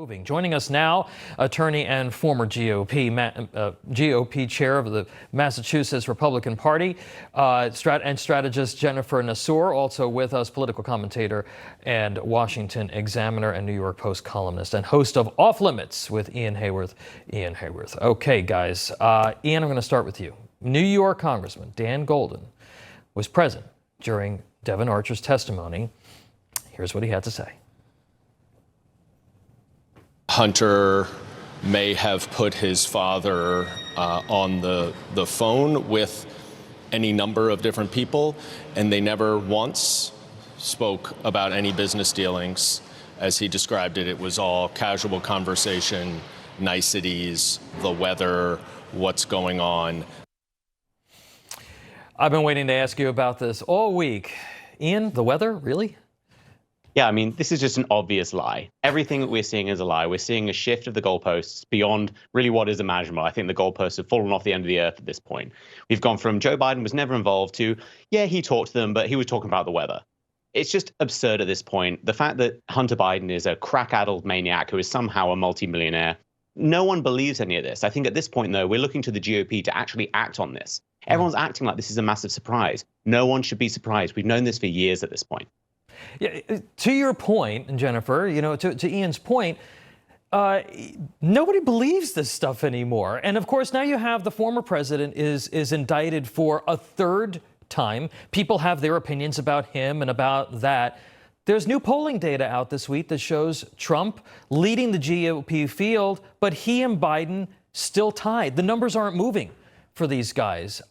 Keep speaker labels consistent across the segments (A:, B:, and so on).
A: Moving. Joining us now, attorney and former GOP chair of the Massachusetts Republican Party, and strategist Jennifer Nassour. Also with us, political commentator and Washington Examiner and New York Post columnist and host of Off Limits with Ian Haworth. Okay, guys. Ian, I'm going to start with you. New York Congressman Dan Golden was present during Devon Archer's testimony. Here's what he had to say.
B: Hunter may have put his father on the phone with any number of different people, and they never once spoke about any business dealings. As he described it, it was all casual conversation, niceties, the weather, what's going on.
A: I've been waiting to ask you about this all week. Ian, the weather, really?
C: Yeah, I mean, this is just an obvious lie. Everything that we're seeing is a lie. We're seeing a shift of the goalposts beyond really what is imaginable. I think the goalposts have fallen off the end of the earth at this point. We've gone from Joe Biden was never involved to, yeah, he talked to them, but he was talking about the weather. It's just absurd at this point. The fact that Hunter Biden is a crack-addled maniac who is somehow a multimillionaire, no one believes any of this. I think at this point, though, we're looking to the GOP to actually act on this. Everyone's acting like this is a massive surprise. No one should be surprised. We've known this for years at this point.
A: Yeah, to your point, Jennifer, to Ian's point, nobody believes this stuff anymore. And of course, now you have the former president is indicted for a third time. People have their opinions about him and about that. There's new polling data out this week that shows Trump leading the GOP field, but he and Biden still tied. The numbers aren't moving for these guys.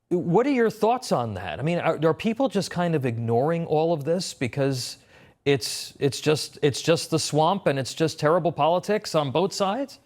A: What are your thoughts on that? I mean, are people just kind of ignoring all of this because it's just the swamp and it's just terrible politics on both sides?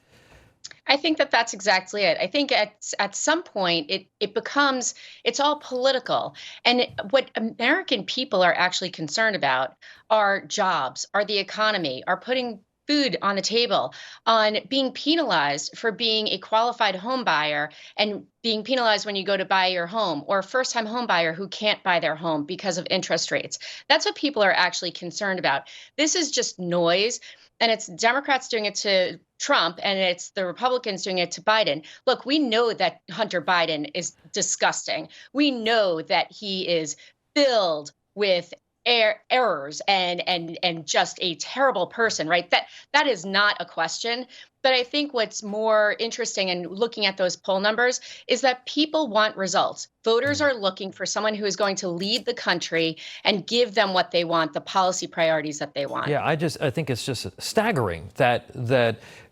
D: I think that's exactly it. I think at some point it becomes, it's all political. And what American people are actually concerned about are jobs, are the economy, are putting food on the table, on being penalized for being a qualified home buyer and being penalized when you go to buy your home, or a first-time home buyer who can't buy their home because of interest rates. That's what people are actually concerned about. This is just noise, and it's Democrats doing it to Trump, and it's the Republicans doing it to Biden. Look, we know that Hunter Biden is disgusting. We know that he is filled with errors and just a terrible person, right? That is not a question. But I think what's more interesting in looking at those poll numbers is that people want results. Voters are looking for someone who is going to lead the country and give them what they want, the policy priorities that they want.
A: Yeah, I think it's just staggering that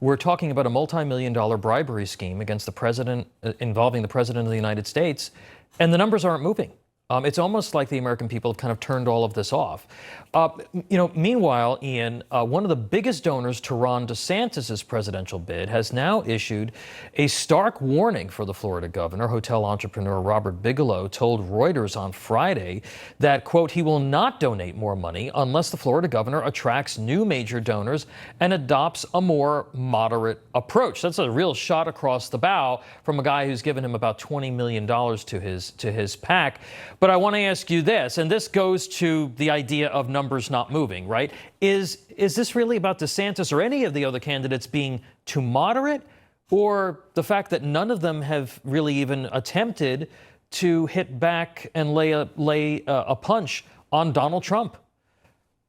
A: we're talking about a multi-million-dollar bribery scheme against the president, involving the president of the United States, and the numbers aren't moving. It's almost like the American people have kind of turned all of this off. Meanwhile, Ian, one of the biggest donors to Ron DeSantis' presidential bid has now issued a stark warning for the Florida governor. Hotel entrepreneur Robert Bigelow told Reuters on Friday that, quote, he will not donate more money unless the Florida governor attracts new major donors and adopts a more moderate approach. That's a real shot across the bow from a guy who's given him about $20 million to his PAC. But I want to ask you this, and this goes to the idea of numbers not moving, right? Is this really about DeSantis or any of the other candidates being too moderate, or the fact that none of them have really even attempted to hit back and lay a punch on Donald Trump?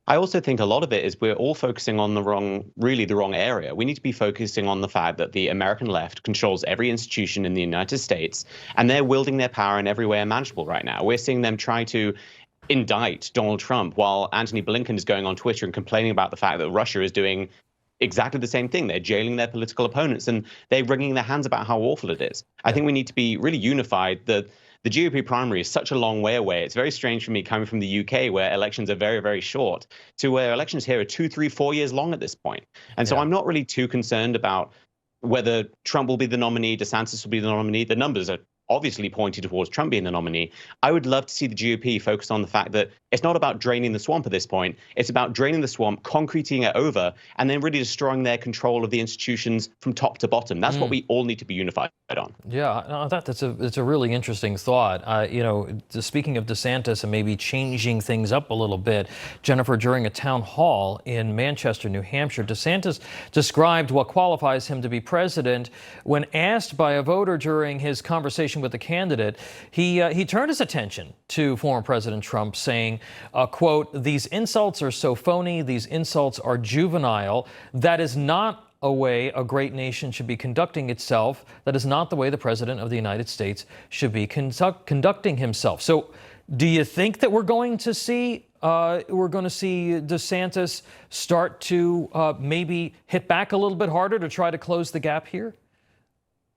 C: I also think a lot of it is we're all focusing on the wrong area. We need to be focusing on the fact that the American left controls every institution in the United States, and they're wielding their power in every way imaginable right now. We're seeing them try to indict Donald Trump while Antony Blinken is going on Twitter and complaining about the fact that Russia is doing exactly the same thing. They're jailing their political opponents, and they're wringing their hands about how awful it is. I think we need to be really unified. The GOP primary is such a long way away. It's very strange for me coming from the UK, where elections are very, very short, to where elections here are 2, 3, 4 years long at this point. And so I'm not really too concerned about whether Trump will be the nominee, DeSantis will be the nominee. The numbers are obviously pointed towards Trump being the nominee. I would love to see the GOP focus on the fact that it's not about draining the swamp at this point. It's about draining the swamp, concreting it over, and then really destroying their control of the institutions from top to bottom. That's what we all need to be unified on.
A: Yeah, no, that's a really interesting thought. You know, speaking of DeSantis and maybe changing things up a little bit, Jennifer, during a town hall in Manchester, New Hampshire, DeSantis described what qualifies him to be president. When asked by a voter during his conversation with the candidate, he turned his attention to former President Trump, saying, quote, "These insults are so phony. These insults are juvenile. That is not a way a great nation should be conducting itself. That is not the way the President of the United States should be conducting himself." So do you think that we're going to see DeSantis start to maybe hit back a little bit harder to try to close the gap here?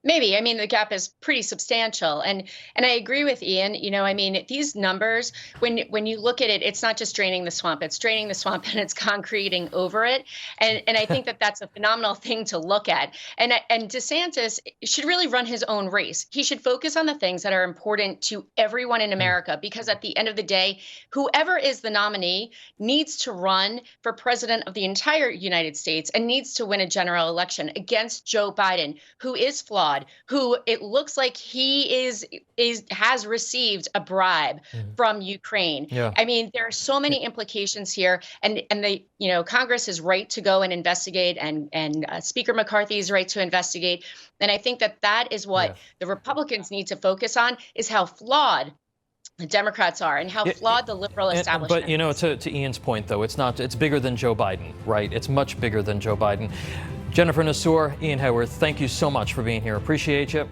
D: Maybe. I mean, the gap is pretty substantial. And I agree with Ian. You know, I mean, these numbers, when you look at it, it's not just draining the swamp. It's draining the swamp and it's concreting over it. And I think that that's a phenomenal thing to look at. And DeSantis should really run his own race. He should focus on the things that are important to everyone in America, because at the end of the day, whoever is the nominee needs to run for president of the entire United States and needs to win a general election against Joe Biden, who is flawed, who it looks like he has received a bribe from Ukraine.
A: Yeah.
D: I mean, there are so many implications here, and the Congress is right to go and investigate, and Speaker McCarthy is right to investigate. And I think that is what the Republicans need to focus on, is how flawed the Democrats are and how flawed the liberal establishment
A: But, you know, to Ian's point, though, it's bigger than Joe Biden, right? It's much bigger than Joe Biden. Jennifer Nassour, Ian Haworth, thank you so much for being here. Appreciate you.